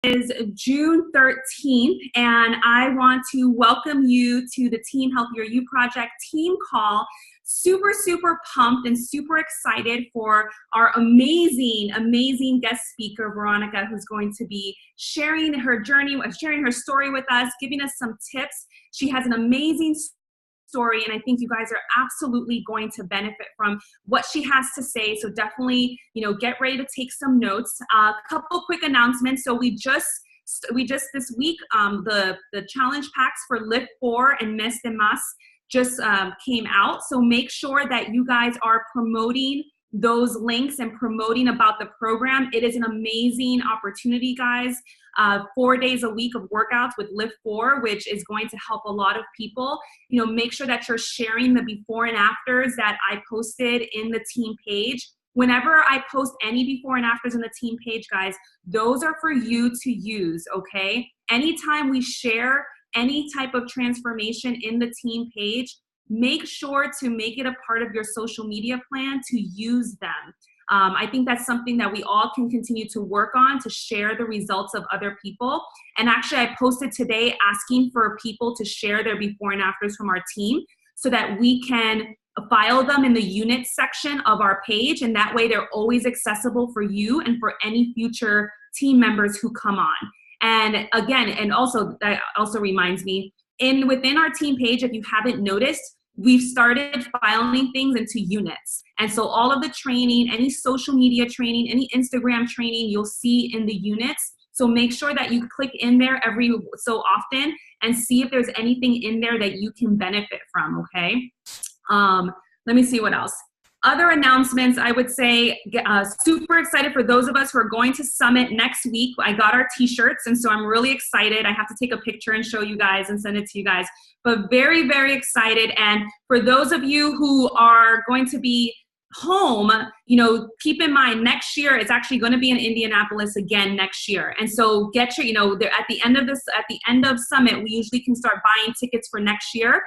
is June 13th, and I want to welcome you to the Team Healthier You Project team call. Super, super pumped and super excited for our amazing, amazing guest speaker, Veronica, who's going to be sharing her journey, sharing her story with us, giving us some tips. She has an amazing story, and I think you guys are absolutely going to benefit from what she has to say. So definitely, get ready to take some notes. A couple quick announcements. So we just this week, the challenge packs for Lift 4 and Mes de Mas just came out. So make sure that you guys are promoting those links and promoting about the program. It is an amazing opportunity, guys. 4 days a week of workouts with Lift 4, which is going to help a lot of people. Make sure that you're sharing the before and afters that I posted in the team page. Whenever I post any before and afters in the team page, guys, those are for you to use, okay? Anytime we share any type of transformation in the team page, make sure to make it a part of your social media plan to use them. I think that's something that we all can continue to work on, to share the results of other people. And actually, I posted today asking for people to share their before and afters from our team so that we can file them in the units section of our page. And that way they're always accessible for you and for any future team members who come on. And again, that also reminds me, within our team page, if you haven't noticed, we've started filing things into units. And so all of the training, any social media training, any Instagram training, you'll see in the units. So make sure that you click in there every so often and see if there's anything in there that you can benefit from, okay? Let me see what else. Other announcements, I would say, super excited for those of us who are going to Summit next week. I got our t-shirts, and so I'm really excited. I have to take a picture and show you guys and send it to you guys, but very, very excited. And for those of you who are going to be home, keep in mind next year it's actually going to be in Indianapolis again next year. And so get your, at the end of Summit, we usually can start buying tickets for next year's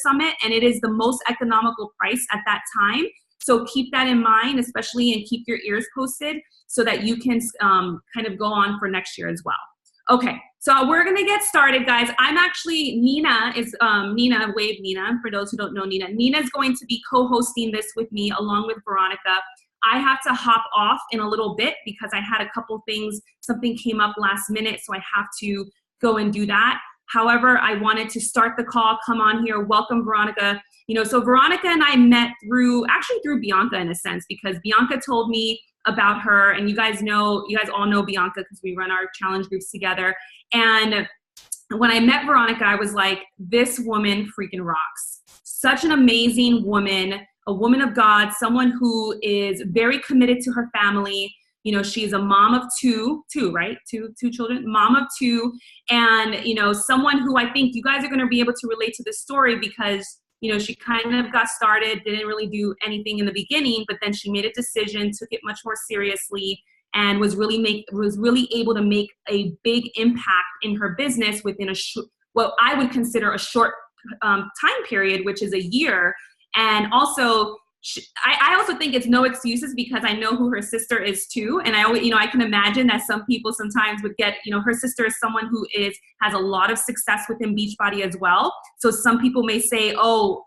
Summit, and it is the most economical price at that time. So keep that in mind, especially, and keep your ears posted so that you can kind of go on for next year as well. Okay, so we're gonna get started, guys. Nina, wave Nina, for those who don't know Nina. Nina's going to be co-hosting this with me along with Veronica. I have to hop off in a little bit because I had a couple things, something came up last minute, so I have to go and do that. However, I wanted to start the call, come on here, welcome Veronica. So Veronica and I met through Bianca in a sense, because Bianca told me about her, and you guys all know Bianca because we run our challenge groups together. And when I met Veronica, I was like, this woman freaking rocks. Such an amazing woman, a woman of God, someone who is very committed to her family. She's a mom of two, right? Two children, mom of two. And, someone who I think you guys are going to be able to relate to this story because she kind of got started, didn't really do anything in the beginning, but then she made a decision, took it much more seriously, and was really able to make a big impact in her business within what I would consider a short time period, which is a year. And also, I also think it's no excuses because I know who her sister is too. And I can imagine that some people sometimes would get, her sister is someone who has a lot of success within Beachbody as well. So some people may say, oh,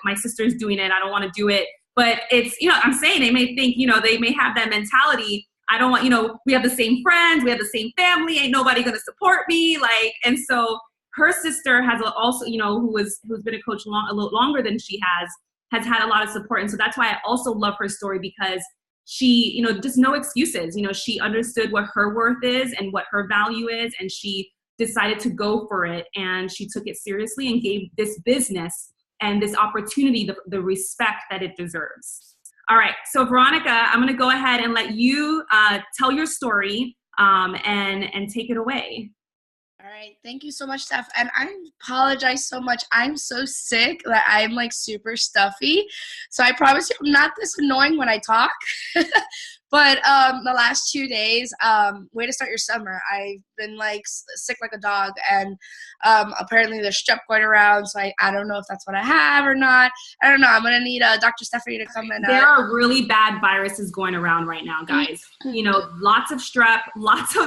my sister's doing it, I don't want to do it. But it's, I'm saying they may think, they may have that mentality. I don't want, we have the same friends, we have the same family, ain't nobody going to support me. And so her sister has also, who's been a coach a little longer than she has had a lot of support. And so that's why I also love her story, because she, just no excuses. She understood what her worth is and what her value is, and she decided to go for it. And she took it seriously and gave this business and this opportunity the respect that it deserves. All right, so Veronica, I'm gonna go ahead and let you tell your story and take it away. All right, thank you so much, Steph. And I apologize so much. I'm so sick that I'm super stuffy. So I promise you I'm not this annoying when I talk. But the last 2 days, way to start your summer. I've been like sick like a dog, and apparently there's strep going around. So I don't know if that's what I have or not. I don't know. I'm gonna need Dr. Stephanie to come in. There are really bad viruses going around right now, guys. You know, lots of strep,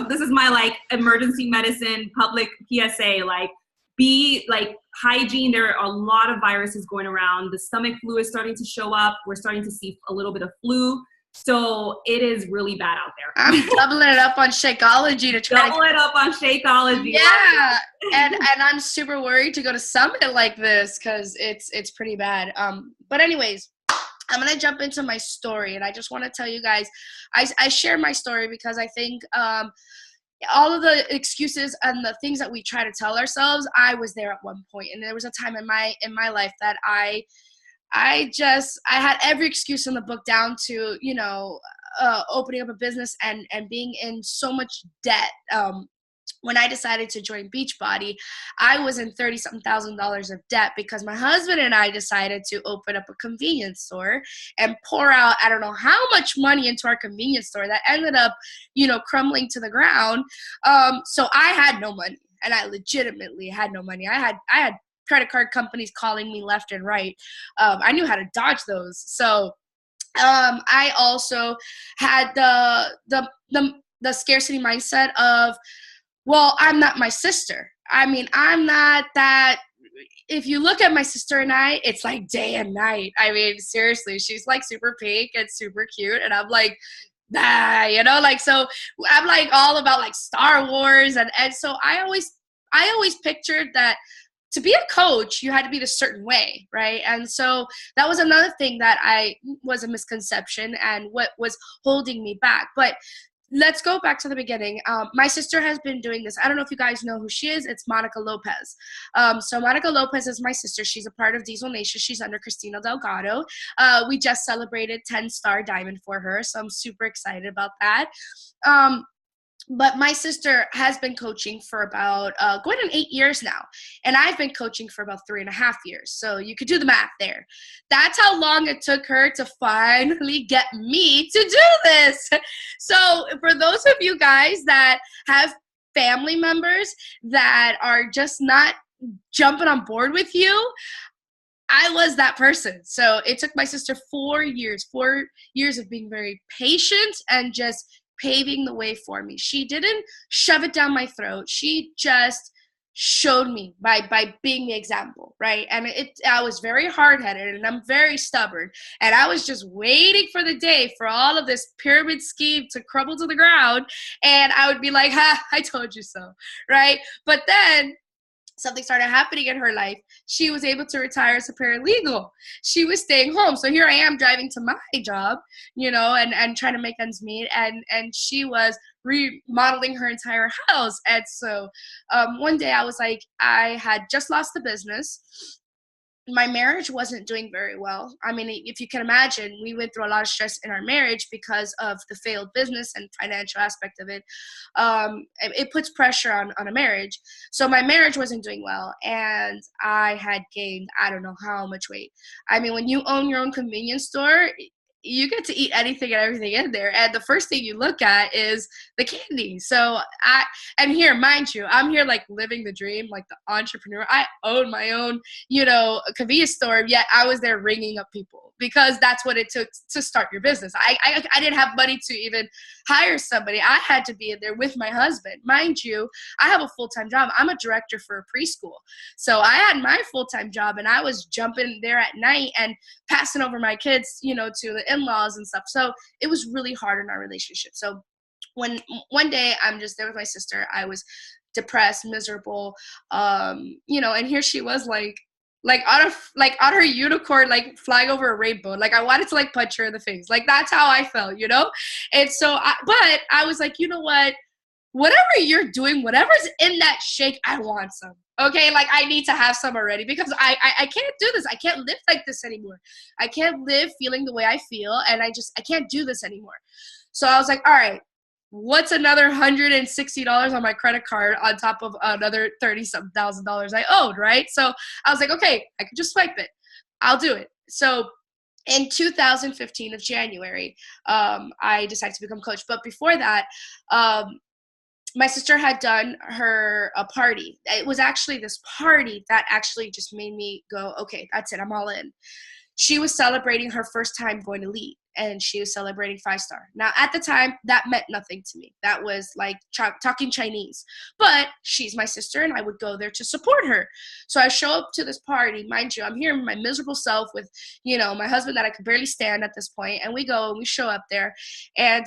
this is my like emergency medicine public PSA, like be like hygiene. There are a lot of viruses going around. The stomach flu is starting to show up. We're starting to see a little bit of flu. So it is really bad out there. I'm doubling it up on Shakeology to try Double it up on Shakeology. Yeah, and I'm super worried to go to Summit like this because it's pretty bad. But anyways, I'm gonna jump into my story, and I just want to tell you guys, I share my story because I think all of the excuses and the things that we try to tell ourselves, I was there at one point, and there was a time in my life that I had every excuse in the book down to, you know, opening up a business and being in so much debt. When I decided to join Beachbody, I was in $30-something thousand of debt because my husband and I decided to open up a convenience store and pour out, I don't know how much money into our convenience store that ended up, you know, crumbling to the ground. So I had no money, and I legitimately had no money. I had credit card companies calling me left and right. I knew how to dodge those. So I also had the scarcity mindset of, well, I'm not my sister. I mean, I'm not that. If you look at my sister and I, it's like day and night. I mean, seriously, she's like super pink and super cute, and I'm like, nah, you know, like, so I'm like all about like Star Wars, and so I always pictured that to be a coach, you had to be the certain way, right? And so that was another thing that was a misconception and what was holding me back. But let's go back to the beginning. My sister has been doing this. I don't know if you guys know who she is. It's Monica Lopez. So Monica Lopez is my sister. She's a part of Diesel Nation. She's under Christina Delgado. We just celebrated 10-star diamond for her, so I'm super excited about that. But my sister has been coaching for about going on 8 years now. And I've been coaching for about 3.5 years. So you could do the math there. That's how long it took her to finally get me to do this. So for those of you guys that have family members that are just not jumping on board with you, I was that person. So it took my sister 4 years of being very patient and just paving the way for me. She didn't shove it down my throat. She just showed me by being the example, right? And I was very hard-headed, and I'm very stubborn, and I was just waiting for the day for all of this pyramid scheme to crumble to the ground, and I would be like, ha, I told you so, right? But then something started happening in her life. She was able to retire as a paralegal. She was staying home. So here I am driving to my job, you know, and trying to make ends meet. And she was remodeling her entire house. And so one day I was like, I had just lost the business. My marriage wasn't doing very well. I mean, if you can imagine, we went through a lot of stress in our marriage because of the failed business and financial aspect of it. It puts pressure on a marriage. So my marriage wasn't doing well, and I had gained, I don't know how much weight. I mean, when you own your own convenience store, you get to eat anything and everything in there. And the first thing you look at is the candy. So and here, mind you, I'm here like living the dream, like the entrepreneur. I own my own, you know, convenience store, yet I was there ringing up people because that's what it took to start your business. I didn't have money to even hire somebody. I had to be in there with my husband. Mind you, I have a full-time job. I'm a director for a preschool. So I had my full-time job, and I was jumping there at night and passing over my kids, you know, to the in-laws and stuff. So it was really hard in our relationship. So when one day I'm just there with my sister, I was depressed, miserable, you know, and here she was on her unicorn, like flying over a rainbow. Like I wanted to like punch her in the face. Like that's how I felt, you know? And so, but I was like, you know what? Whatever you're doing, whatever's in that shake, I want some. Okay, like I need to have some already because I can't do this. I can't live like this anymore. I can't live feeling the way I feel, and I can't do this anymore. So I was like, all right, what's another $160 on my credit card on top of another $30-something thousand I owed, right? So I was like, okay, I could just swipe it. I'll do it. So In 2015 of January, I decided to become coach. But before that, my sister had done a party. It was actually this party that actually just made me go, okay, that's it, I'm all in. She was celebrating her first time going to lead, and she was celebrating 5-star. Now, at the time, that meant nothing to me. That was like talking Chinese. But she's my sister, and I would go there to support her. So I show up to this party. Mind you, I'm here in my miserable self with, my husband that I could barely stand at this point. And we go and we show up there. And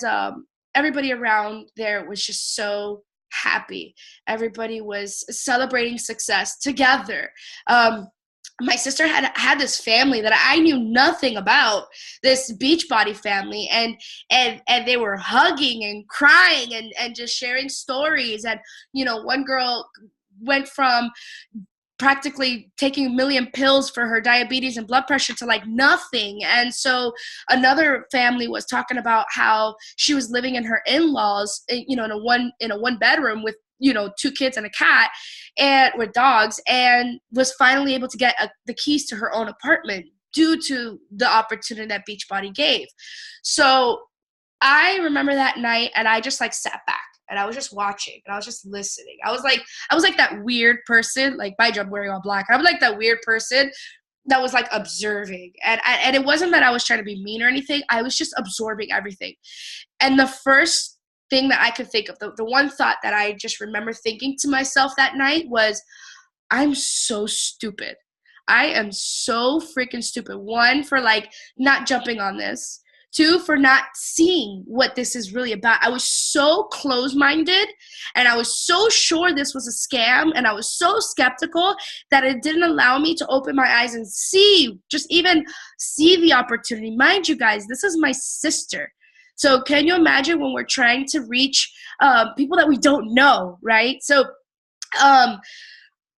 everybody around there was just so happy. Everybody was celebrating success together. My sister had this family that I knew nothing about, this Beachbody family, and they were hugging and crying and just sharing stories. And one girl went from practically taking 1 million pills for her diabetes and blood pressure to like nothing. And so another family was talking about how she was living in her in-laws, in a one bedroom with 2 kids and a cat, and with dogs, and was finally able to get the keys to her own apartment due to the opportunity that Beachbody gave. So I remember that night, and I just like sat back and I was just watching and I was just listening. I was like that weird person, like by job wearing all black. I was like that weird person that was like observing, and it wasn't that I was trying to be mean or anything. I was just absorbing everything. And the first thing that I could think of, the one thought that I just remember thinking to myself that night was, I'm so stupid. I am so freaking stupid. 1, for like not jumping on this. 2, for not seeing what this is really about. I was so close-minded, and I was so sure this was a scam, and I was so skeptical that it didn't allow me to open my eyes and just even see the opportunity. Mind you guys, this is my sister. So can you imagine when we're trying to reach people that we don't know, right? So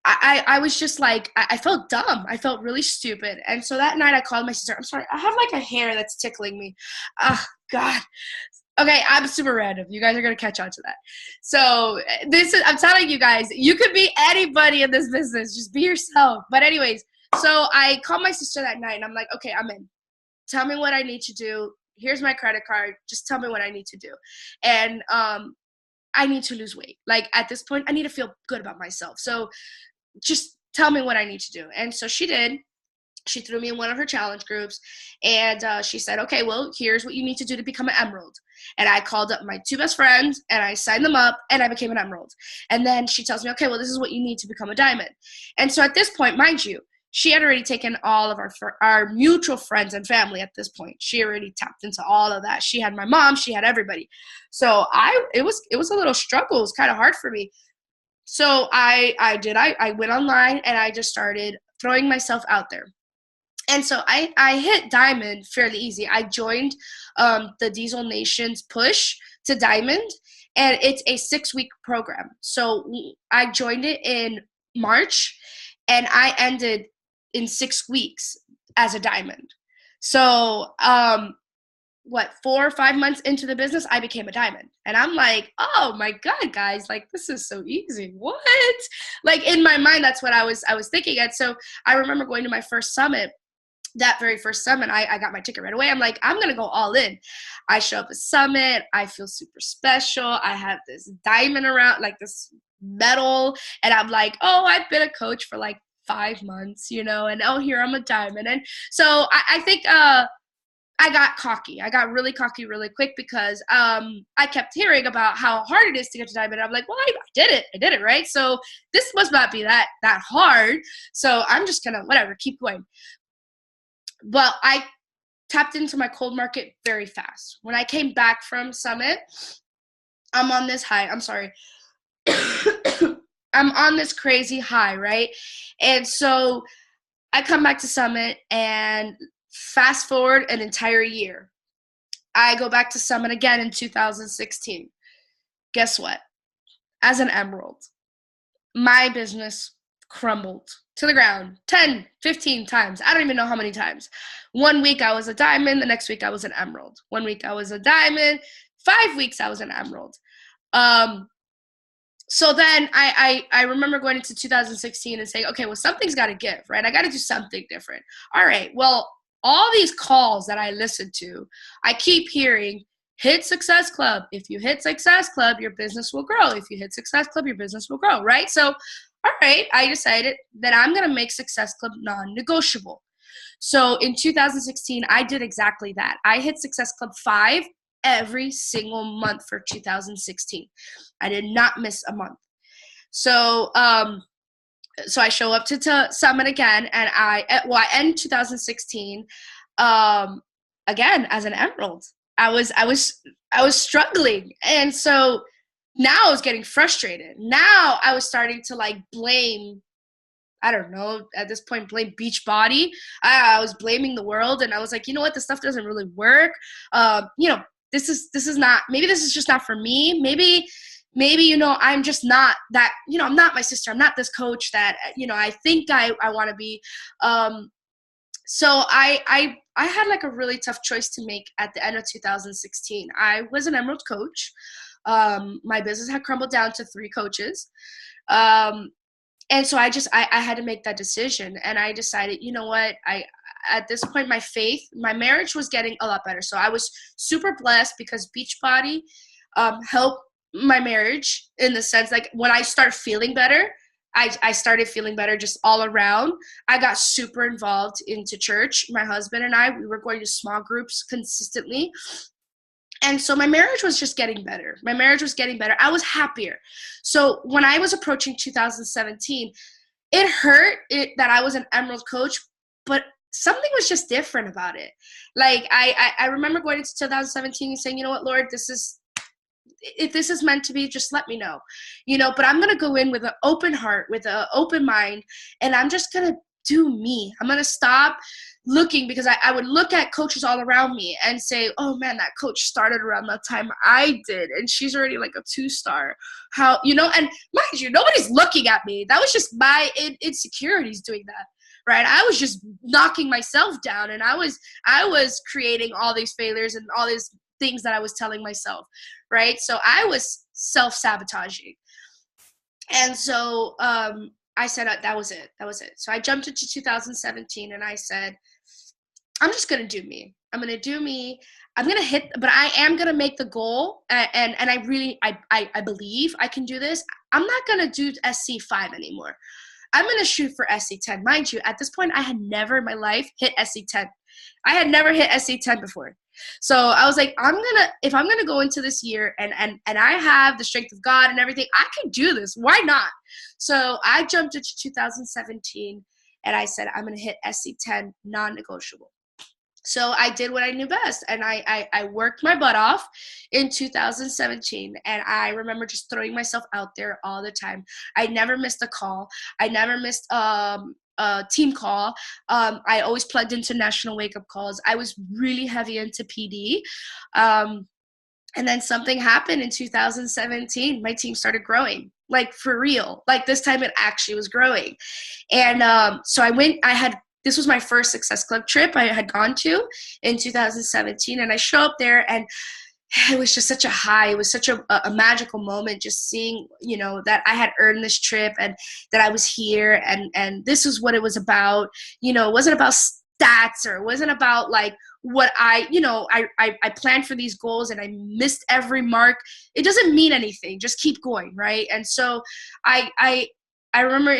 I was just like, I felt dumb. I felt really stupid. And so that night I called my sister. I'm sorry, I have like a hair that's tickling me. Oh, God. Okay, I'm super random. You guys are going to catch on to that. So I'm telling you guys, you could be anybody in this business. Just be yourself. But anyways, so I called my sister that night, and I'm like, okay, I'm in. Tell me what I need to do. Here's my credit card. Just tell me what I need to do. And I need to lose weight. Like at this point, I need to feel good about myself. So just tell me what I need to do. And so she did. She threw me in one of her challenge groups, and she said, okay, well, here's what you need to do to become an emerald. And I called up my 2 best friends, and I signed them up, and I became an emerald. And then she tells me, okay, well, this is what you need to become a diamond. And so at this point, mind you, she had already taken all of our mutual friends and family at this point. She already tapped into all of that. She had my mom. She had everybody. So it was a little struggle. It was kind of hard for me. So I went online, and I just started throwing myself out there. And so I hit diamond fairly easy. I joined the Diesel Nation's push to diamond, and it's a 6-week program. So I joined it in March, and I ended in 6 weeks as a diamond. So 4 or 5 months into the business, I became a diamond. And I'm like, oh my God, guys, like this is so easy. What? Like in my mind, that's what I was thinking. And so I remember going to my first summit. That very first summit, I got my ticket right away. I'm like, I'm going to go all in. I show up at Summit. I feel super special. I have this diamond around, like this medal. And I'm like, oh, I've been a coach for like 5 months, and oh, here I'm a diamond. And so I think I got cocky. I got really cocky really quick because I kept hearing about how hard it is to get to diamond. I'm like, well, I did it. I did it, right? So this must not be that hard. So I'm just going to, whatever, keep going. But I tapped into my cold market very fast. When I came back from Summit, I'm on this high. I'm sorry. I'm on this crazy high, right? And so I come back to Summit, and fast forward an entire year. I go back to Summit again in 2016. Guess what? As an emerald, my business crumbled to the ground 10, 15 times. I don't even know how many times. 1 week I was a diamond. The next week I was an emerald. 1 week I was a diamond. 5 weeks I was an emerald. So then I remember going into 2016 and saying, okay, well, something's got to give, right? I got to do something different. All right, well, all these calls that I listen to, I keep hearing, hit Success Club. If you hit Success Club, your business will grow. If you hit Success Club, your business will grow, right? So, all right, I decided that I'm going to make Success Club non-negotiable. So in 2016, I did exactly that. I hit Success Club 5 every single month for 2016. I did not miss a month. So, so I show up to Summit again, and I end 2016 again as an Emerald. I was struggling, and so now I was getting frustrated. Now I was starting to like blame, I don't know, at this point, blame Beachbody. I was blaming the world, and I was like, you know what, this stuff doesn't really work. You know, this is not, maybe this is just not for me. Maybe, you know, I'm just not that, you know, I'm not my sister. I'm not this coach that, you know, I think I want to be. So I had like a really tough choice to make at the end of 2016. I was an Emerald coach. My business had crumbled down to 3 coaches. And so I had to make that decision, and I decided, you know what, at this point, my marriage was getting a lot better. So I was super blessed because Beachbody helped my marriage in the sense, like when I started feeling better, I started feeling better just all around. I got super involved into church. My husband and I, we were going to small groups consistently. And so my marriage was just getting better. I was happier. So when I was approaching 2017, it hurt that I was an Emerald coach, but something was just different about it. Like I remember going into 2017 and saying, you know what, Lord, if this is meant to be, just let me know, you know, but I'm going to go in with an open heart, with an open mind, and I'm just going to do me. I'm going to stop looking, because I would look at coaches all around me and say, oh man, that coach started around that time I did, and she's already like a 2-star. How, you know, and mind you, nobody's looking at me. That was just my insecurities doing that. Right. I was just knocking myself down, and I was creating all these failures and all these things that I was telling myself. Right. So I was self-sabotaging. And so I said, that was it. So I jumped into 2017, and I said, I'm just going to do me. I'm going to do me. I'm going to hit, but I am going to make the goal. And I really, I believe I can do this. I'm not going to do SC5 anymore. I'm going to shoot for SC10. Mind you, at this point, I had never in my life hit SC10. I had never hit SC10 before. So I was like, if I'm going to go into this year and I have the strength of God and everything, I can do this. Why not? So I jumped into 2017, and I said, I'm going to hit SC10 non-negotiable. So I did what I knew best, and I worked my butt off in 2017, and I remember just throwing myself out there all the time. I never missed a call. I never missed a team call. I always plugged into national wake-up calls. I was really heavy into PD. And then something happened in 2017. My team started growing, like for real. Like this time it actually was growing. And so this was my first Success Club trip I had gone to in 2017. And I show up there, and it was just such a high. It was such a magical moment, just seeing, you know, that I had earned this trip, and that I was here, and this is what it was about. You know, it wasn't about stats, or it wasn't about like what I planned for these goals and I missed every mark. It doesn't mean anything. Just keep going, right? And so I remember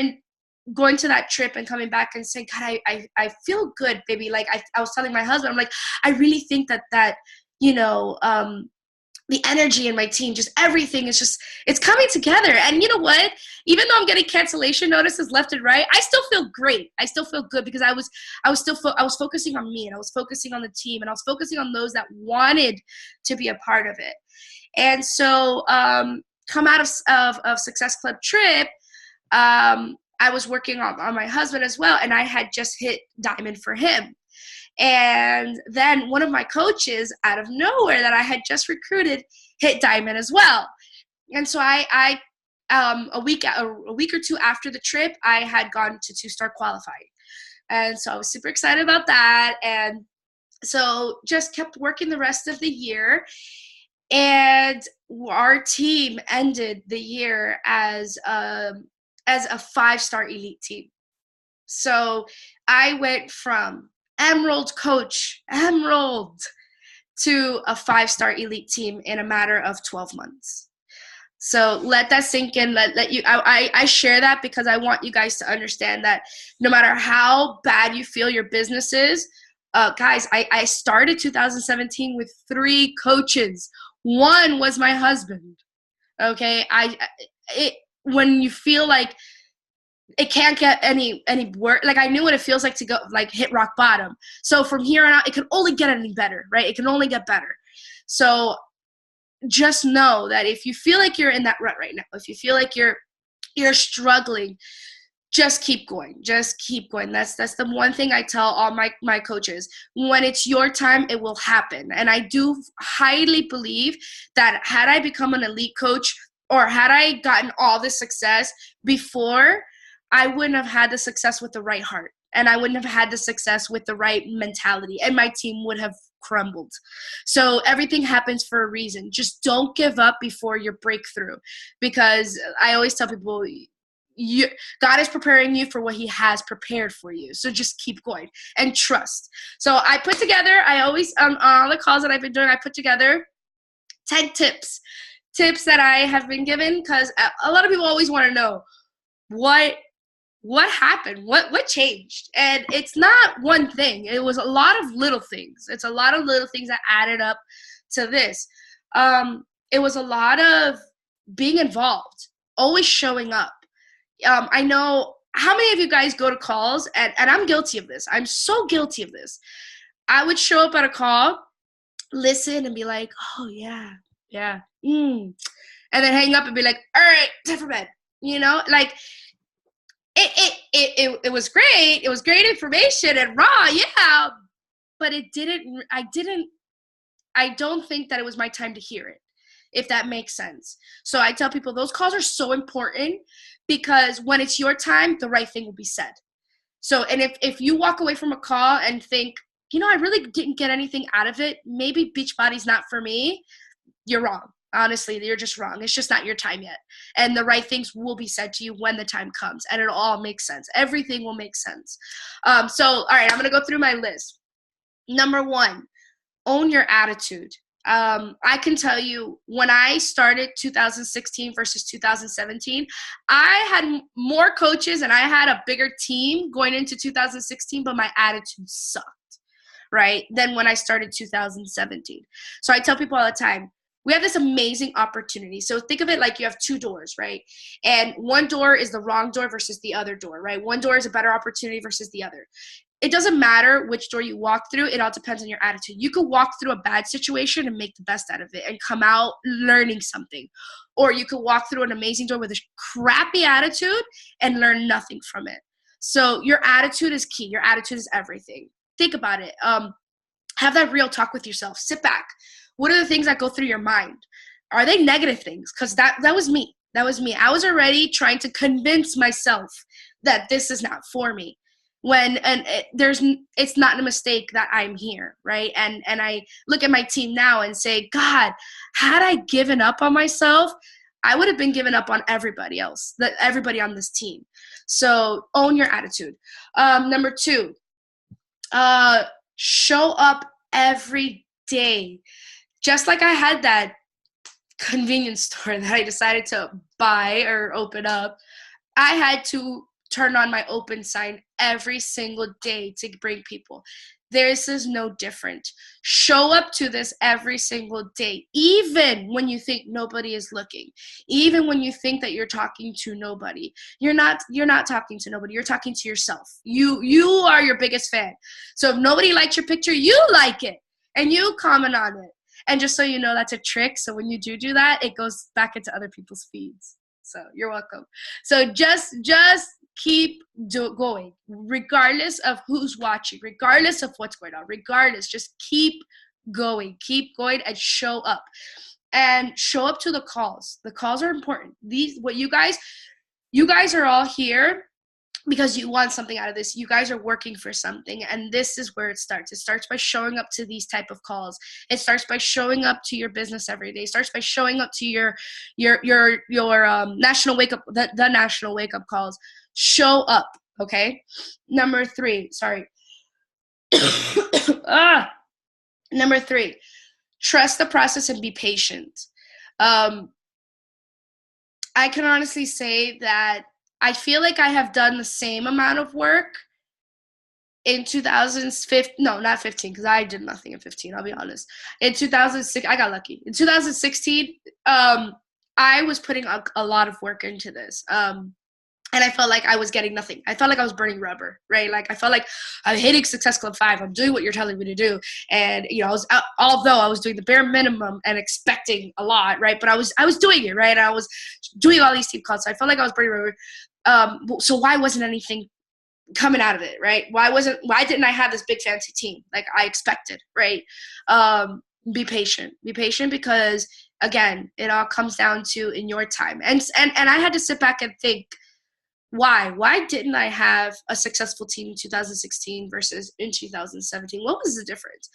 going to that trip and coming back and saying, God, I feel good, baby. Like I was telling my husband, I'm like, I really think that you know, the energy in my team, just everything is just, it's coming together. And you know what? Even though I'm getting cancellation notices left and right, I still feel great. I still feel good, because I was focusing on me, and I was focusing on the team, and I was focusing on those that wanted to be a part of it. And so come out of Success Club trip, I was working on my husband as well, and I had just hit diamond for him. And then one of my coaches out of nowhere that I had just recruited hit diamond as well. And so I a week or two after the trip, I had gone to 2-star qualifying. And so I was super excited about that. And so just kept working the rest of the year. And our team ended the year as a 5-star elite team. So I went from emerald coach, emerald, to a 5-star elite team in a matter of 12 months. So let that sink in. I share that because I want you guys to understand that no matter how bad you feel your business is, guys, I started 2017 with 3 coaches. One was my husband. Okay, when you feel like it can't get any worse, like I knew what it feels like to go like hit rock bottom. So from here on out, it can only get any better, right? It can only get better. So just know that if you feel like you're in that rut right now, if you feel like you're struggling, just keep going. Just keep going. That's the one thing I tell all my coaches. When it's your time, it will happen. And I do highly believe that had I become an elite coach or had I gotten all this success before, I wouldn't have had the success with the right heart. And I wouldn't have had the success with the right mentality. And my team would have crumbled. So everything happens for a reason. Just don't give up before your breakthrough. Because I always tell people, God is preparing you for what he has prepared for you. So just keep going and trust. So I put together, I always, on all the calls that I've been doing, I put together 10 tips that I have been given, because a lot of people always want to know what happened, what changed. And it's not one thing. It was a lot of little things. It's a lot of little things that added up to this. It was a lot of being involved, always showing up. I know how many of you guys go to calls, and I'm guilty of this. I'm so guilty of this. I would show up at a call, listen, and be like, oh, yeah, and then hang up and be like, all right, time for bed. You know, like it was great. It was great information and raw, yeah, but I don't think that it was my time to hear it, if that makes sense. So I tell people those calls are so important, because when it's your time, the right thing will be said. So, and if you walk away from a call and think, you know, I really didn't get anything out of it, maybe Beachbody's not for me, you're wrong. Honestly, you're just wrong. It's just not your time yet. And the right things will be said to you when the time comes, and it all makes sense. Everything will make sense. So, all right, I'm going to go through my list. Number 1, own your attitude. I can tell you, when I started 2016 versus 2017, I had more coaches and I had a bigger team going into 2016, but my attitude sucked, right? Than when I started 2017. So I tell people all the time, we have this amazing opportunity. So think of it like you have 2 doors, right? And one door is the wrong door versus the other door, right? One door is a better opportunity versus the other. It doesn't matter which door you walk through. It all depends on your attitude. You could walk through a bad situation and make the best out of it and come out learning something. Or you could walk through an amazing door with a crappy attitude and learn nothing from it. So your attitude is key. Your attitude is everything. Think about it. Have that real talk with yourself. Sit back. What are the things that go through your mind? Are they negative things? Because that was me. That was me. I was already trying to convince myself that this is not for me. It's not a mistake that I'm here, right? And I look at my team now and say, God, had I given up on myself, I would have been given up on everybody else, everybody on this team. So own your attitude. Number 2, show up every day. Just like I had that convenience store that I decided to buy or open up, I had to turn on my open sign every single day to bring people. This is no different. Show up to this every single day, even when you think nobody is looking, even when you think that you're talking to nobody. You're not talking to nobody. You're talking to yourself. You are your biggest fan. So if nobody likes your picture, you like it and you comment on it. And just so you know, that's a trick. So when you do that, it goes back into other people's feeds. So you're welcome. So just keep going, regardless of who's watching, regardless of what's going on, regardless, just keep going and show up. And show up to the calls. The calls are important. You guys are all here because you want something out of this. You guys are working for something, and this is where it starts. It starts by showing up to these type of calls. It starts by showing up to your business every day. It starts by showing up to your national wake up, the national wake up calls. Show up, okay? Number 3, sorry. Number 3, trust the process and be patient. Um, I can honestly say that I feel like I have done the same amount of work in 2015, no, not 15, because I did nothing in 15, I'll be honest. In 2006, I got lucky. In 2016, I was putting a lot of work into this. And I felt like I was getting nothing. I felt like I was burning rubber, right? Like I felt like I'm hitting Success Club 5. I'm doing what you're telling me to do. And, you know, although I was doing the bare minimum and expecting a lot, right? But I was doing it, right? And I was doing all these team calls. So I felt like I was burning rubber. So why wasn't anything coming out of it, right? Why didn't I have this big fancy team like I expected, right? Be patient because again, it all comes down to in your time. And I had to sit back and think, why didn't I have a successful team in 2016 versus in 2017? What was the difference?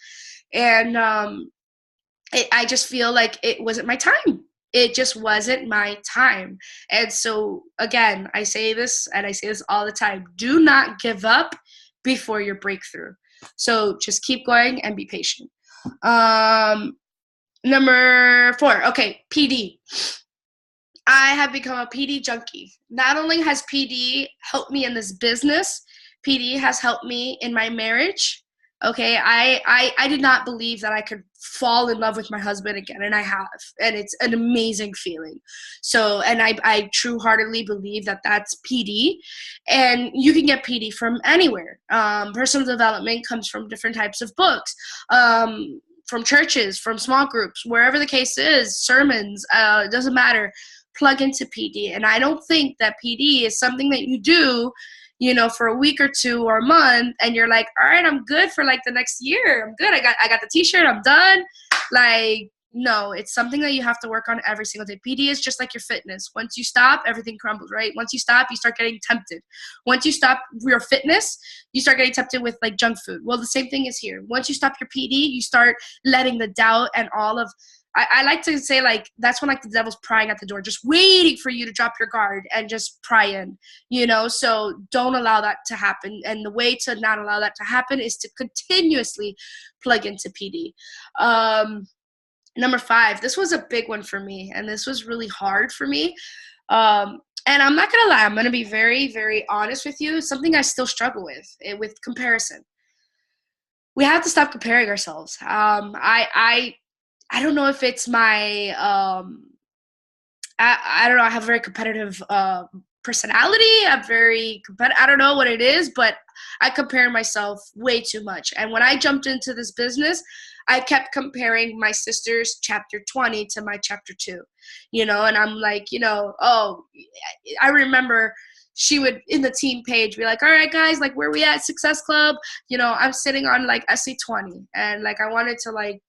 And I just feel like it wasn't my time. It just wasn't my time. And so again, I say this and I say this all the time. Do not give up before your breakthrough. So just keep going and be patient. Number 4, okay, PD. I have become a PD junkie. Not only has PD helped me in this business, PD has helped me in my marriage. Okay, I did not believe that I could fall in love with my husband again, and I have, and it's an amazing feeling. So, and I true-heartedly believe that that's PD, and you can get PD from anywhere. Personal development comes from different types of books, from churches, from small groups, wherever the case is, sermons, it doesn't matter. Plug into PD, and I don't think that PD is something that you do, you know, for a week or 2 or a month, and you're like, all right, I'm good for like the next year. I'm good. I got the t-shirt. I'm done. Like, no, it's something that you have to work on every single day. PD is just like your fitness. Once you stop, everything crumbles, right? Once you stop, you start getting tempted. Once you stop your fitness, you start getting tempted with like junk food. Well, the same thing is here. Once you stop your PD, you start letting the doubt and all of I like to say, like, that's when, like, the devil's prying at the door, just waiting for you to drop your guard and just pry in, you know? So don't allow that to happen. And the way to not allow that to happen is to continuously plug into PD. Number 5, this was a big one for me, and this was really hard for me. And I'm not going to lie. I'm going to be very, very honest with you. Something I still struggle with comparison. We have to stop comparing ourselves. I don't know if it's my I don't know. I have a very competitive personality. I'm very competitive. I don't know what it is, but I compare myself way too much. And when I jumped into this business, I kept comparing my sister's chapter 20 to my chapter 2, you know, and I'm like, you know, oh, I remember she would in the team page be like, all right, guys, like where we at Success Club? You know, I'm sitting on like SC20 and like I wanted to like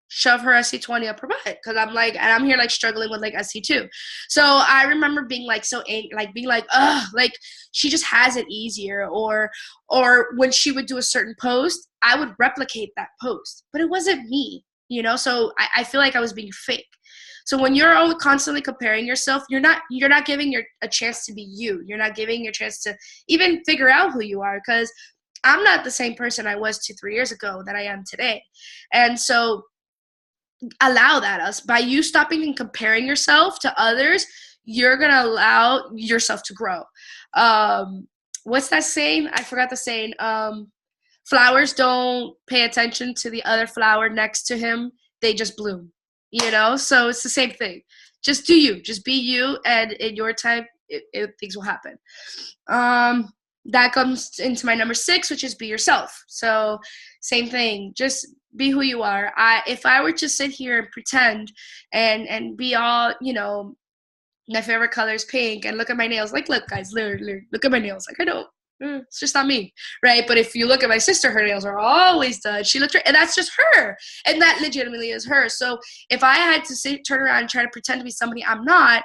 shove her SC20 up her butt because I'm like, and I'm here like struggling with like SC2. So I remember being like so angry, like being like, ugh, like she just has it easier. Or when she would do a certain post, I would replicate that post, but it wasn't me, you know. So I feel like I was being fake. So when you're always constantly comparing yourself, you're not giving a chance to be you. You're not giving your chance to even figure out who you are because I'm not the same person I was 2-3 years ago that I am today. And so allow that us by you stopping and comparing yourself to others, you're gonna allow yourself to grow. What's that saying? I forgot the saying. Flowers don't pay attention to the other flower next to him, they just bloom, you know. So it's the same thing. Just do you, just be you, and in your time things will happen. That comes into my number 6, which is be yourself. So same thing, just be who you are. If I were to sit here and pretend and be all, you know, my favorite color is pink and look at my nails, like, look guys, look at my nails, like I don't, it's just not me, right? But if you look at my sister, her nails are always done. She looked, and that's just her, and that legitimately is her. So if I had to turn around and try to pretend to be somebody I'm not,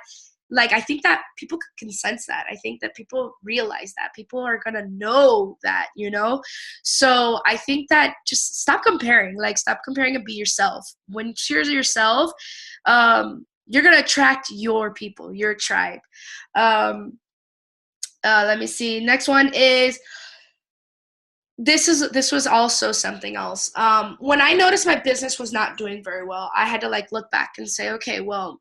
like, I think that people can sense that. I think that people realize that. People are going to know that, you know? So I think that just stop comparing. Like, stop comparing and be yourself. When you cheers yourself, you're going to attract your people, your tribe. Let me see. Next one is this was also something else. When I noticed my business was not doing very well, I had to like look back and say, okay, well,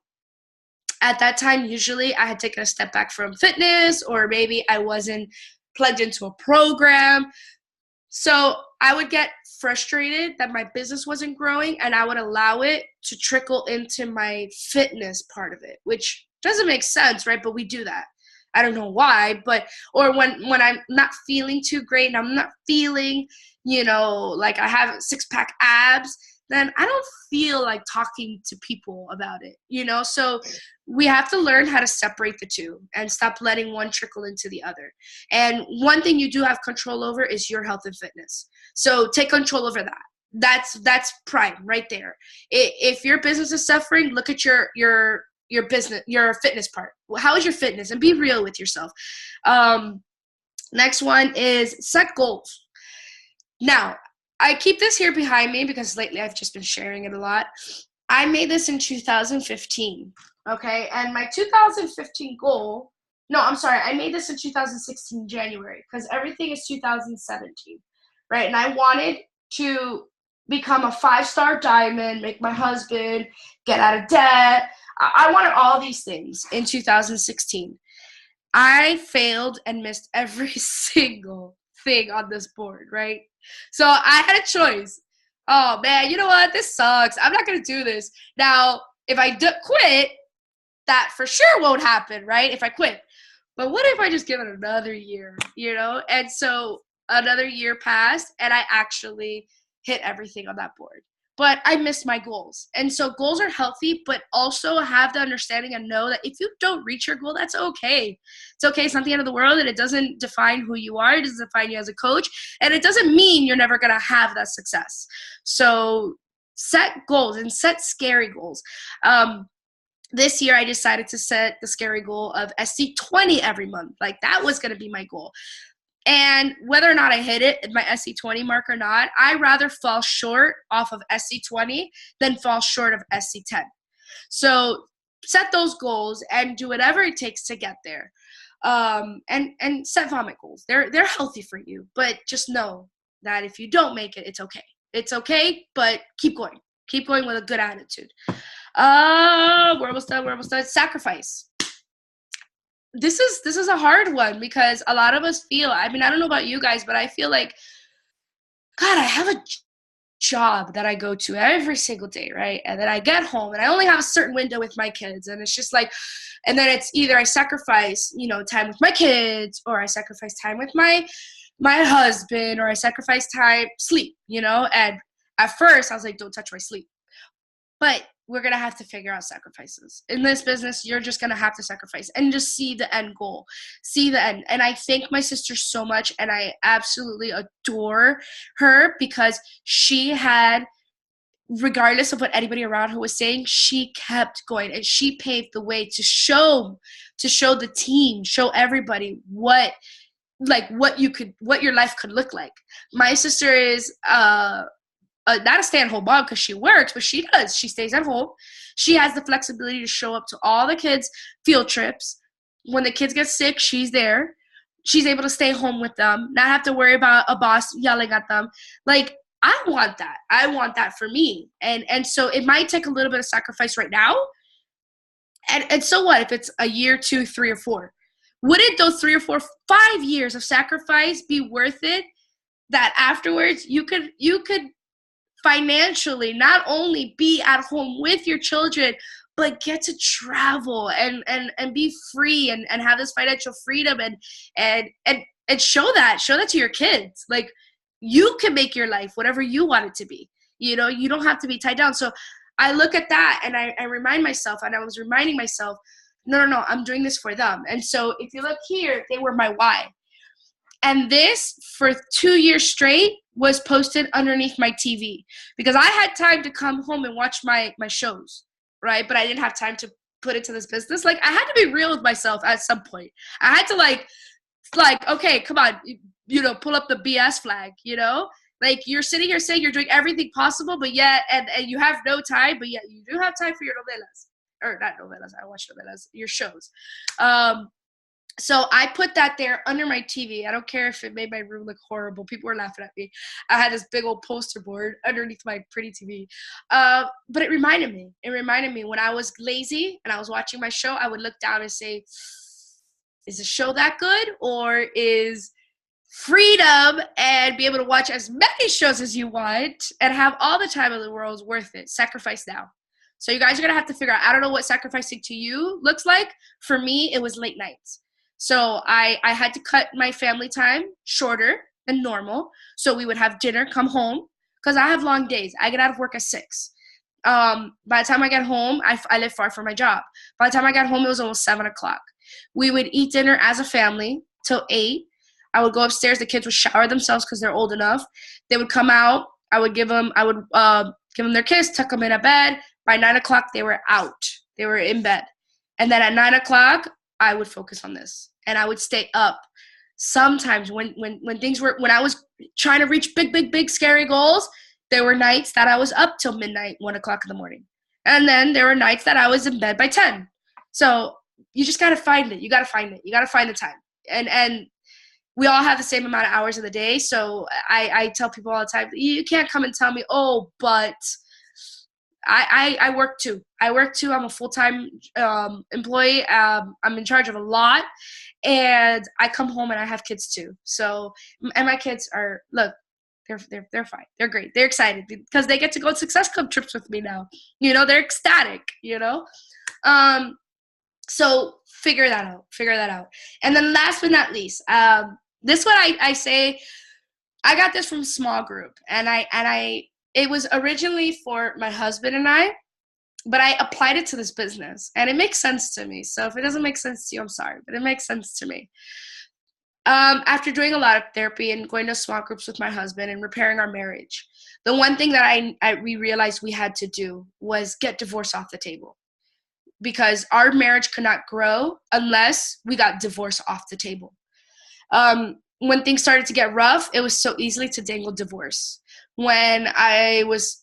at that time, usually I had taken a step back from fitness, or maybe I wasn't plugged into a program. So I would get frustrated that my business wasn't growing, and I would allow it to trickle into my fitness part of it, which doesn't make sense, right? But we do that. I don't know why, but or when I'm not feeling too great and I'm not feeling, like I have six-pack abs, then I don't feel like talking to people about it. So we have to learn how to separate the two and stop letting one trickle into the other. And one thing you do have control over is your health and fitness. So take control over that. That's prime right there. If your business is suffering, look at your business, your fitness part. How is your fitness? And be real with yourself. Next one is set goals. Now, I keep this here behind me because lately I've just been sharing it a lot. I made this in 2015, okay? And my 2015 goal, no, I'm sorry, I made this in 2016 January because everything is 2017, right? And I wanted to become a 5-star diamond, make my husband get out of debt. I wanted all these things in 2016. I failed and missed every single thing on this board, right? So I had a choice. Oh man, you know what? This sucks. I'm not gonna do this. Now, if I quit, that for sure won't happen, right? If I quit. But what if I just give it another year, And so another year passed and I actually hit everything on that board. But I missed my goals. And so goals are healthy, but also have the understanding and know that if you don't reach your goal, that's okay. It's okay. It's not the end of the world, and it doesn't define who you are. It doesn't define you as a coach. And it doesn't mean you're never going to have that success. So set goals and set scary goals. This year, I decided to set the scary goal of SC20 every month. Like that was going to be my goal. And whether or not I hit it, my SC20 mark or not, I rather fall short off of SC20 than fall short of SC10. So set those goals and do whatever it takes to get there. And set vomit goals. They're healthy for you, but just know that if you don't make it, it's okay. It's okay, but keep going. Keep going with a good attitude. We're almost done. Sacrifice. This is a hard one because a lot of us feel, I mean, I don't know about you guys, but I feel like, God, I have a job that I go to every single day, right? And then I get home and I only have a certain window with my kids. And it's just like, and then it's either I sacrifice, time with my kids, or I sacrifice time with my husband, or I sacrifice sleep, And at first I was like, don't touch my sleep. But we're going to have to figure out sacrifices. In this business, you're just going to have to sacrifice and just see the end goal. See the end. And I thank my sister so much, and I absolutely adore her because she had, regardless of what anybody around her was saying, she kept going and she paved the way to show the team, show everybody what your life could look like. My sister is not a stay-at-home mom because she works, but she does. She stays at home. She has the flexibility to show up to all the kids' field trips. When the kids get sick, she's there. She's able to stay home with them, not have to worry about a boss yelling at them. Like, I want that. I want that for me. And so it might take a little bit of sacrifice right now. And so what if it's a year, 2, 3, or 4? Wouldn't those 3 or 4, 5 years of sacrifice be worth it? That afterwards you could financially not only be at home with your children, but get to travel and be free and have this financial freedom and show that to your kids. Like, you can make your life whatever you want it to be. You don't have to be tied down. So I look at that and I remind myself, and I was reminding myself, no, I'm doing this for them. And so if you look here, they were my why. And this, for 2 years straight, was posted underneath my TV because I had time to come home and watch my shows, right? But I didn't have time to put into this business. Like, I had to be real with myself at some point. I had to like, okay, come on, pull up the BS flag, Like, you're sitting here saying you're doing everything possible, but yet, and you have no time, but yet you do have time for your novelas. Or not novelas, I watch novelas, your shows. So I put that there under my TV. I don't care if it made my room look horrible. People were laughing at me. I had this big old poster board underneath my pretty TV. But it reminded me. It reminded me when I was lazy and I was watching my show, I would look down and say, is the show that good? Or is freedom and be able to watch as many shows as you want and have all the time in the world worth it? Sacrifice now. So you guys are going to have to figure out, I don't know what sacrificing to you looks like. For me, it was late nights. So I had to cut my family time shorter than normal. So we would have dinner, come home, because I have long days. I get out of work at 6. By the time I get home, I live far from my job. By the time I got home, it was almost 7 o'clock. We would eat dinner as a family till 8. I would go upstairs. The kids would shower themselves because they're old enough. They would come out. I would give them their kiss, tuck them in a bed. By 9 o'clock, they were out. They were in bed. And then at 9 o'clock, I would focus on this. And I would stay up. Sometimes when I was trying to reach big, scary goals, there were nights that I was up till midnight, 1 o'clock in the morning. And then there were nights that I was in bed by 10. So you just got to find it. You got to find it. You got to find the time. And we all have the same amount of hours in the day. So I tell people all the time, you can't come and tell me, oh, but I work too. I'm a full-time employee. I'm in charge of a lot, and I come home and I have kids too. So, and my kids are, look, they're fine. They're great. They're excited because they get to go on Success Club trips with me now. They're ecstatic. So figure that out. And then last but not least, this one I say, I got this from a small group, and it was originally for my husband and I, but I applied it to this business, and it makes sense to me. So if it doesn't make sense to you, I'm sorry, but it makes sense to me. After doing a lot of therapy and going to small groups with my husband and repairing our marriage, the one thing that we realized we had to do was get divorce off the table, because our marriage could not grow unless we got divorce off the table. When things started to get rough, it was so easy to dangle divorce. When I was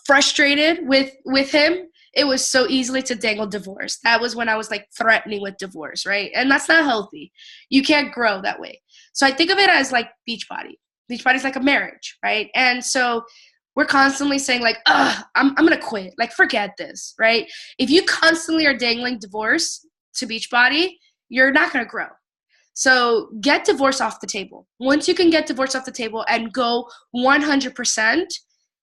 frustrated with him, it was so easily to dangle divorce. That was when I was like threatening with divorce, right? And that's not healthy. You can't grow that way. So I think of it as like Beachbody. Beachbody's like a marriage, right? And so we're constantly saying like, I'm going to quit. Like, forget this, right? If you constantly are dangling divorce to Beachbody, you're not going to grow. So get divorce off the table. Once you can get divorce off the table and go 100%,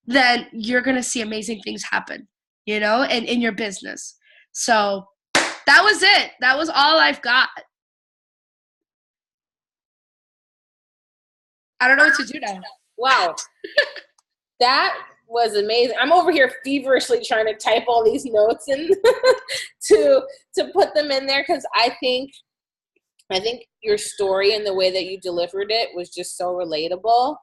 then you're going to see amazing things happen, and in your business. So that was it. That was all I've got. I don't know what to do now. Wow. That was amazing. I'm over here feverishly trying to type all these notes and to put them in there, because I think your story and the way that you delivered it was just so relatable,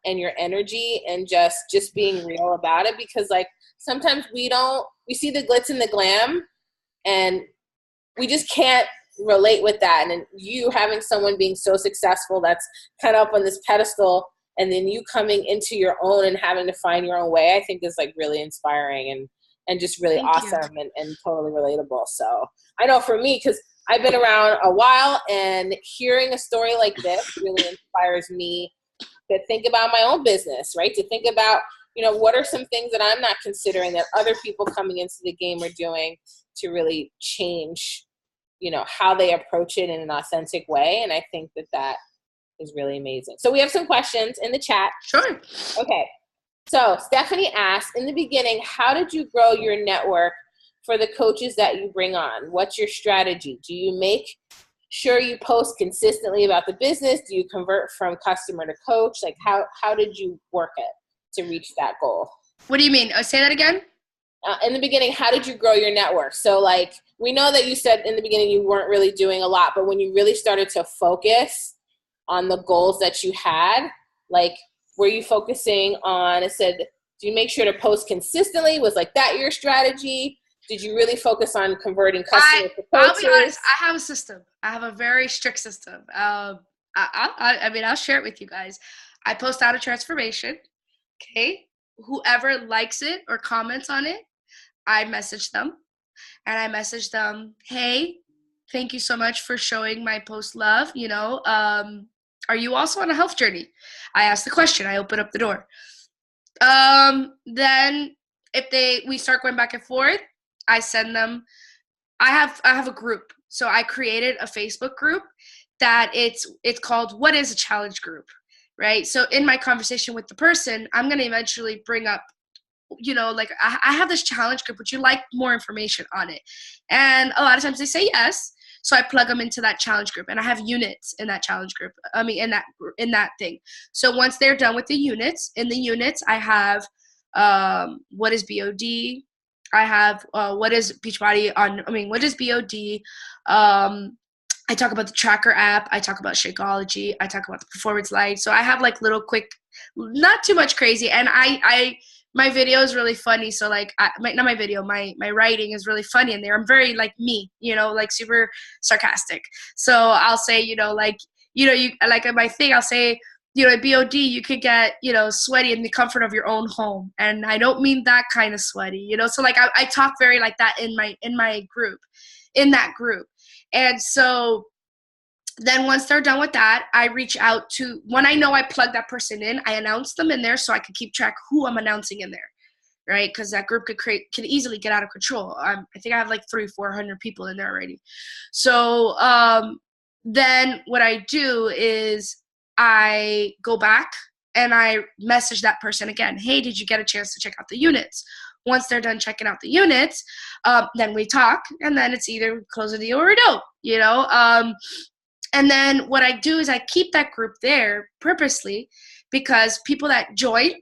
and your energy and just being real about it, because like sometimes we see the glitz and the glam and we just can't relate with that. And then you having someone being so successful that's kind of up on this pedestal, and then you coming into your own and having to find your own way, I think is like really inspiring and just really awesome and totally relatable. So I know for me, because I've been around a while, and hearing a story like this really inspires me to think about my own business, right? To think about, what are some things that I'm not considering that other people coming into the game are doing to really change, how they approach it in an authentic way. And I think that is really amazing. So we have some questions in the chat. Sure. Okay. So Stephanie asked, in the beginning, how did you grow your network for the coaches that you bring on? What's your strategy? Do you make sure you post consistently about the business? Do you convert from customer to coach? Like how did you work it to reach that goal? What do you mean? Say that again. In the beginning, how did you grow your network? So like, we know that you said in the beginning you weren't really doing a lot, but when you really started to focus on the goals that you had, like, were you focusing on, it said, do you make sure to post consistently? Was like that your strategy? Did you really focus on converting customers to coaches? I'll be honest, I have a system. I have a very strict system. I'll share it with you guys. I post out a transformation. Okay. Whoever likes it or comments on it, I message them. And I message them, hey, Thank you so much for showing my post love. Are you also on a health journey? I ask the question. I open up the door. Then if we start going back and forth, I send them. I have a group. So I created a Facebook group that it's called What is a Challenge Group, right? So in my conversation with the person, I'm going to eventually bring up, like I have this challenge group, would you like more information on it? And a lot of times they say yes. So I plug them into that challenge group, and I have units in that challenge group. In that thing. So once they're done with the units, in the units I have what is BOD. I have what is Beachbody what is BOD. I talk about the tracker app. I talk about Shakeology. I talk about the performance light. So I have like little quick, not too much crazy. And my video is really funny. So like, not my video, my writing is really funny in there. I'm very like me, like super sarcastic. So I'll say, you like in my thing, I'll say, at BOD, you could get, sweaty in the comfort of your own home. And I don't mean that kind of sweaty, so like I talk very like that in that group. And so then once they're done with that, I reach out to, when I know I plug that person in, I announce them in there so I can keep track who I'm announcing in there, right? Because that group can easily get out of control. I think I have like 300-400 people in there already. So then what I do is I go back and I message that person again. Hey, did you get a chance to check out the units? Once they're done checking out the units, then we talk, and then it's either close a deal or we don't, and then what I do is I keep that group there purposely because people that join,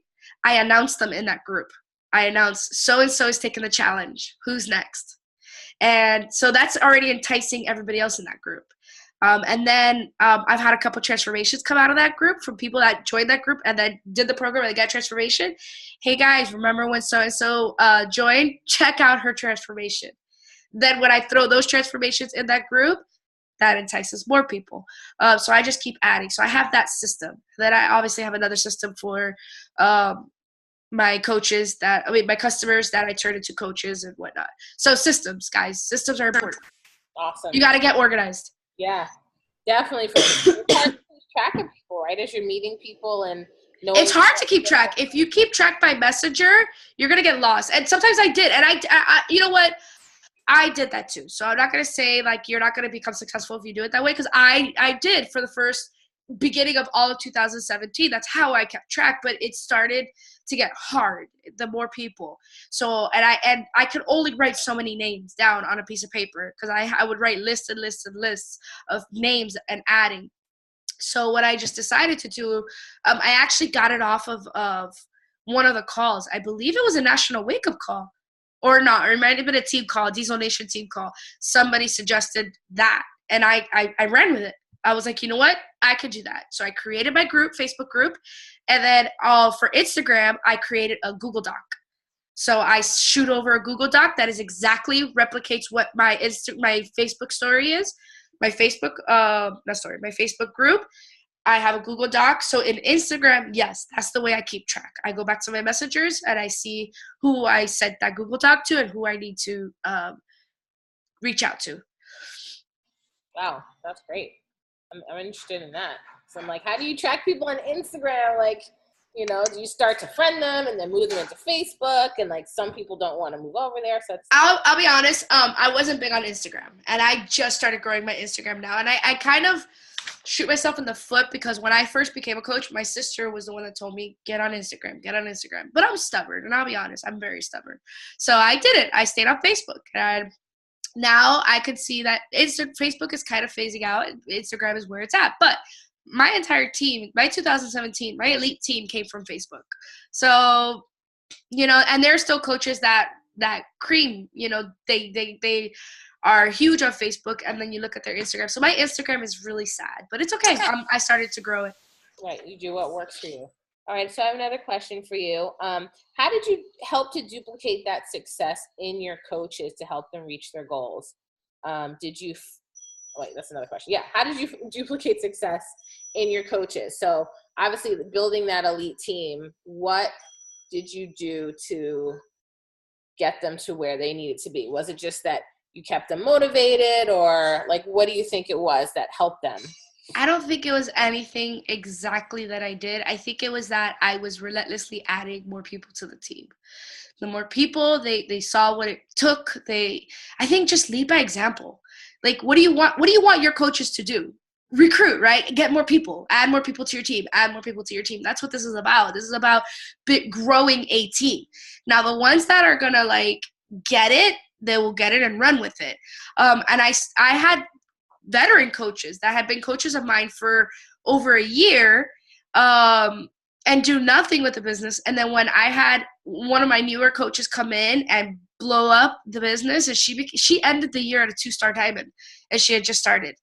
I announce them in that group. I announce so-and-so is taking the challenge. Who's next? And so that's already enticing everybody else in that group. And then I've had a couple transformations come out of that group from people that joined that group and then did the program and they got transformation. Hey guys, remember when so-and-so joined? Check out her transformation. Then when I throw those transformations in that group, that entices more people. So I just keep adding. So I have that system. Then I obviously have another system for my coaches my customers that I turn into coaches and whatnot. So systems, guys. Systems are important. Awesome. You got to get organized. Yeah, definitely. It's hard to keep track of people, right? As you're meeting people and knowing. It's hard to keep track. If you keep track by Messenger, you're going to get lost. And sometimes I did. And I you know what? I did that too. So I'm not going to say like you're not going to become successful if you do it that way, because I did for the first beginning of all of 2017. That's how I kept track, but it started to get hard the more people. So and I could only write so many names down on a piece of paper because I would write lists and lists and lists of names and adding. So what I just decided to do, I actually got it off of one of the calls. I believe it was a National Wake Up Call. Or not, or it might have been a team call, Diesel Nation team call. Somebody suggested that, and I ran with it. I was like, you know what? I could do that. So I created my group, Facebook group, and then for Instagram, I created a Google Doc. So I shoot over a Google Doc that is exactly replicates what my Facebook story is, my Facebook group. I have a Google Doc. So in Instagram, yes, that's the way I keep track. I go back to my messengers and I see who I sent that Google Doc to and who I need to reach out to. Wow, that's great. I'm interested in that. So I'm like, how do you track people on Instagram? Like, do you start to friend them and then move them into Facebook? And like some people don't want to move over there. So I'll be honest. I wasn't big on Instagram, and I just started growing my Instagram now. And I kind of shoot myself in the foot because when I first became a coach, my sister was the one that told me, get on Instagram. But I'm stubborn, and I'll be honest, I'm very stubborn. So I did it. I stayed on Facebook, and now I could see that Facebook is kind of phasing out. Instagram is where it's at. But my entire team, my 2017, my elite team came from Facebook. So, and there are still coaches that cream, they are huge on Facebook, and then you look at their Instagram. So my Instagram is really sad, but it's okay. I started to grow it. Right. You do what works for you. All right. So I have another question for you. How did you help to duplicate that success in your coaches to help them reach their goals? That's another question. Yeah. How did you duplicate success in your coaches? So obviously building that elite team, what did you do to get them to where they needed to be? Was it just that you kept them motivated, or like, what do you think it was that helped them? I don't think it was anything exactly that I did. I think it was that I was relentlessly adding more people to the team. The more people, they saw what it took. I think just lead by example. Like, what do you want your coaches to do? Recruit, right? Get more people, add more people to your team, add more people to your team. That's what this is about. This is about growing a team. Now, the ones that are going to like get it, they will get it and run with it. And I had veteran coaches that had been coaches of mine for over a year, and do nothing with the business. And then when I had one of my newer coaches come in and blow up the business, and she ended the year at a 2-star diamond, and she had just started.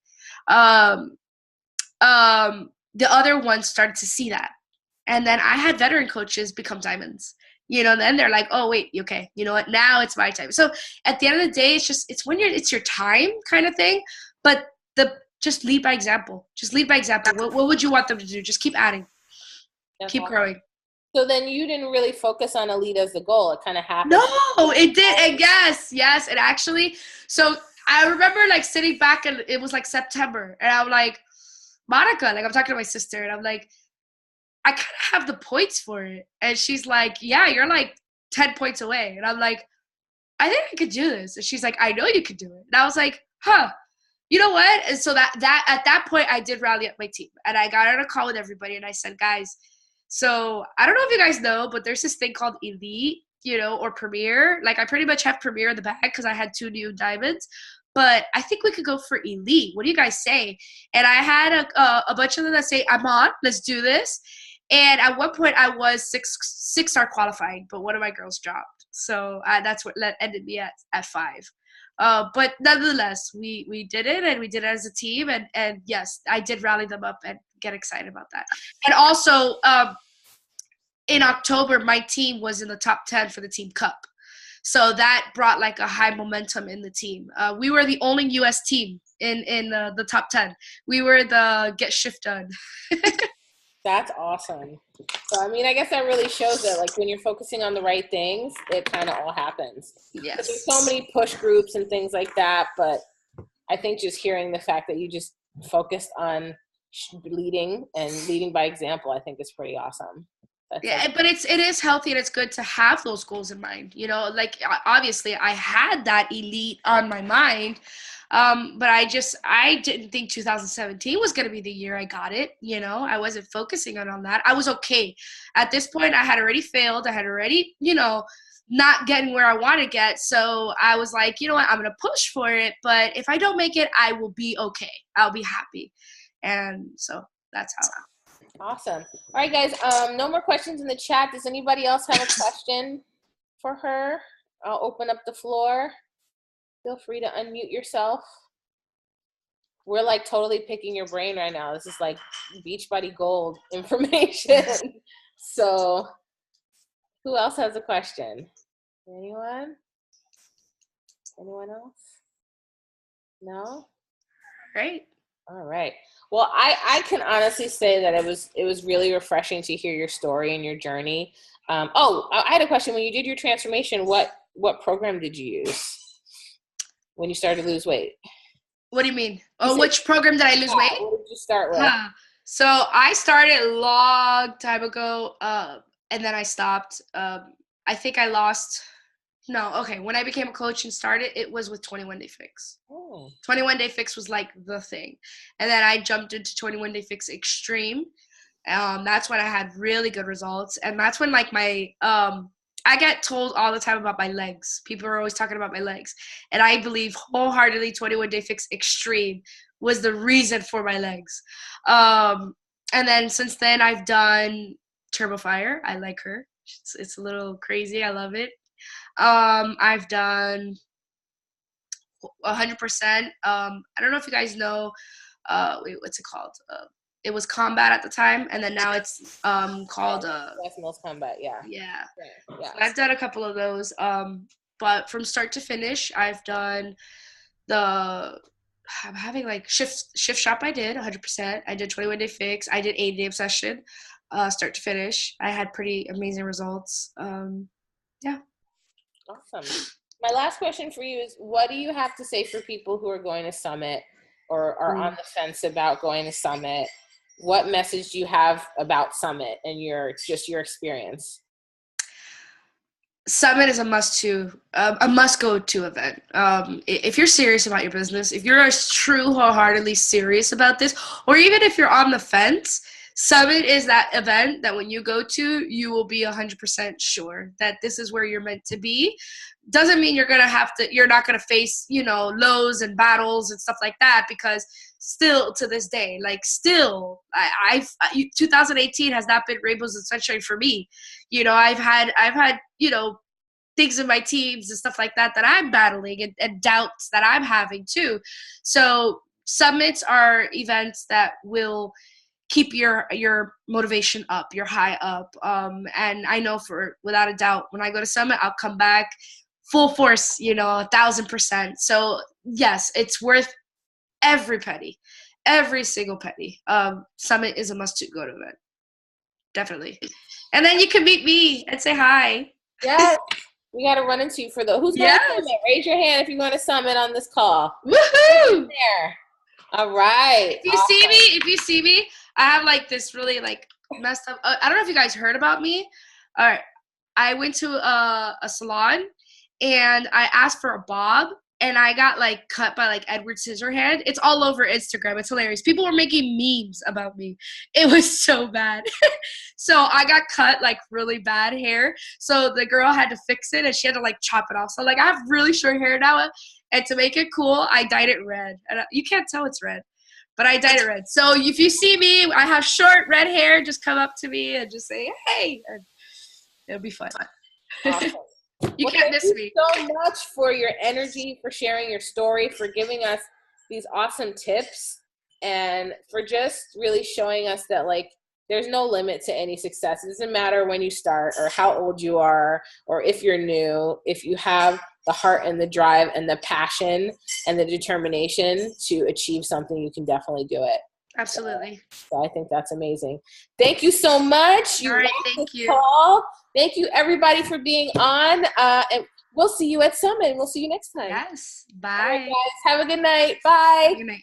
The other ones started to see that. And then I had veteran coaches become diamonds. Then they're like, oh, wait, okay, you know what? Now it's my time. So at the end of the day, it's your time kind of thing. But just lead by example. Just lead by example. What would you want them to do? Just keep adding. That's keep awesome. Growing. So then you didn't really focus on elite as the goal. It kind of happened. No, it did. And yes, it actually. So I remember like sitting back, and it was like September, and I'm like, Monica, like I'm talking to my sister, and I'm like, I kind of have the points for it. And she's like, yeah, you're like 10 points away. And I'm like, I think I could do this. And she's like, I know you could do it. And I was like, huh, you know what? And so that at that point, I did rally up my team. And I got on a call with everybody, and I said, guys, so I don't know if you guys know, but there's this thing called Elite, or Premier. Like I pretty much have Premier in the bag because I had 2 new diamonds. But I think we could go for Elite. What do you guys say? And I had a bunch of them that say, I'm on. Let's do this. And at one point, I was 6-star qualifying, but one of my girls dropped. So that's what ended me at 5. But nonetheless, we did it, and we did it as a team. And yes, I did rally them up and get excited about that. And also, in October, my team was in the top 10 for the team cup. So that brought like a high momentum in the team. We were the only U.S. team in the top 10. We were the get shift done. That's awesome. So, I mean, I guess that really shows that, like, when you're focusing on the right things, it kind of all happens. Yes. There's so many push groups and things like that, but I think just hearing the fact that you just focused on leading by example, I think is pretty awesome. But it is healthy, and it's good to have those goals in mind. Like obviously I had that elite on my mind, but I didn't think 2017 was going to be the year I got it. I wasn't focusing on that. I was okay at this point. I had already failed. I had already not getting where I want to get. So I was like, you know what, I'm going to push for it. But if I don't make it, I will be okay. I'll be happy. And so that's how. Awesome. All right, guys. No more questions in the chat. Does anybody else have a question for her? I'll open up the floor. Feel free to unmute yourself. We're like totally picking your brain right now. This is like Beachbody Gold information. So who else has a question? Anyone? Anyone else? No? Great. All right. Well, I can honestly say that it was really refreshing to hear your story and your journey. I had a question. When you did your transformation, what program did you use when you started to lose weight? What do you mean? Which program did I lose weight? What did you start with? So I started a long time ago, and then I stopped. I think I lost. No, okay. When I became a coach and started, it was with 21 Day Fix. Oh. 21 Day Fix was like the thing. And then I jumped into 21 Day Fix Extreme. That's when I had really good results. And that's when like I get told all the time about my legs. People are always talking about my legs. And I believe wholeheartedly 21 Day Fix Extreme was the reason for my legs. And then since then I've done Turbo Fire. I like her. It's a little crazy. I love it. I've done 100%. I don't know if you guys know, what's it called? It was Combat at the time, and then now it's called West Mills Combat. Yeah. So I've done a couple of those. But from start to finish, I've done I'm having like shift shop. I did 100%. I did 21 Day Fix. I did 80 Day Obsession, start to finish. I had pretty amazing results. Yeah. Awesome. My last question for you is, what do you have to say for people who are going to Summit or are on the fence about going to Summit? What message do you have about Summit and your experience? Summit is a must-go-to event. If you're serious about your business, if you're wholeheartedly serious about this, or even if you're on the fence, Summit is that event that when you go to, you will be 100% sure that this is where you're meant to be. Doesn't mean you're not gonna face, lows and battles and stuff like that, because still to this day, 2018 has not been rainbows and sunshine for me. I've had things in my teams and stuff like that I'm battling, and doubts that I'm having too. So summits are events that will keep your motivation up, your high up. And I know without a doubt, when I go to Summit, I'll come back full force, 1,000%. So yes, it's worth every penny, every single penny. Summit is a must-go to event, definitely. And then you can meet me and say hi. Yes, we got to run into you for who's going to Summit. Raise your hand if you're going to Summit on this call. Woohoo! There. All right. If you see me, I have this really messed up. I don't know if you guys heard about me. All right, I went to a salon and I asked for a bob, and I got cut by Edward Scissorhand. It's all over Instagram. It's hilarious. People were making memes about me. It was so bad. So I got cut really bad hair. So the girl had to fix it, and she had to chop it off. So I have really short hair now, and to make it cool, I dyed it red. And you can't tell it's red, but I dyed it red. So if you see me, I have short red hair, just come up to me and just say, hey, and it'll be fun. Awesome. You can't miss me. Thank you so much for your energy, for sharing your story, for giving us these awesome tips, and for just really showing us that there's no limit to any success. It doesn't matter when you start or how old you are or if you're new. If you have the heart and the drive and the passion and the determination to achieve something, you can definitely do it. Absolutely. So I think that's amazing. Thank you so much. All right, thank you. Call. Thank you, everybody, for being on. And we'll see you at Summit. We'll see you next time. Yes. Bye. All right, guys. Have a good night. Bye. Good night.